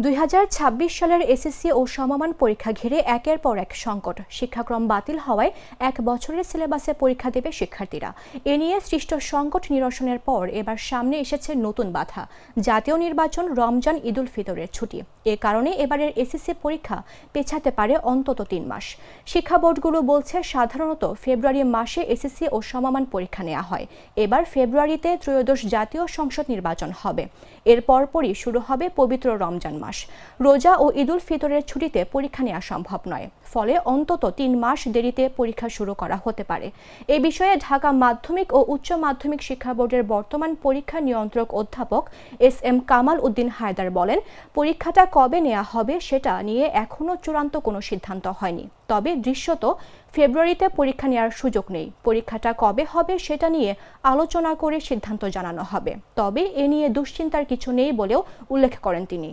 2026 সালের এসএসসি ও সমমান পরীক্ষা ঘিরে একের পর এক সংকট। শিক্ষাক্রম বাতিল হওয়ায় এক বছরের সিলেবাসে পরীক্ষা দেবে শিক্ষার্থীরা। এ নিয়ে সৃষ্ট সংকট নিরসনের পর এবার সামনে এসেছে নতুন বাধা, জাতীয় নির্বাচন, রমজান, ঈদুল ফিতরের ছুটি। এ কারণে এবারের এসএসসি পরীক্ষা পেছাতে পারে অন্তত 3 মাস। শিক্ষা বোর্ডগুলো বলছে, সাধারণত ফেব্রুয়ারি মাসে এসএসসি ও সমমান পরীক্ষা নেওয়া হয়। এবার ফেব্রুয়ারিতে ত্রয়োদশ জাতীয় সংসদ নির্বাচন হবে। এর পরপরই শুরু হবে পবিত্র রমজান মাস। রোজা ও ঈদুল ফিতরের ছুটিতে পরীক্ষা নেওয়া সম্ভব নয়, ফলে অন্তত 3 মাস দেরিতে পরীক্ষা শুরু করা হতে পারে। এ বিষয়ে ঢাকা মাধ্যমিক ও উচ্চ মাধ্যমিক শিক্ষা বোর্ডের বর্তমান পরীক্ষা নিয়ন্ত্রক অধ্যাপক এস.এম. কামাল উদ্দিন হায়দার বলেন, পরীক্ষাটা কবে নেওয়া হবে সেটা নিয়ে এখনো চূড়ান্ত কোনো সিদ্ধান্ত হয়নি। তবে দৃশ্যত ফেব্রুয়ারিতে পরীক্ষা নেওয়ার সুযোগ নেই। পরীক্ষাটা কবে হবে সেটা নিয়ে আলোচনা করে সিদ্ধান্ত জানানো হবে। তবে এ নিয়ে দুশ্চিন্তার কিছু নেই বলেও উল্লেখ করেন তিনি।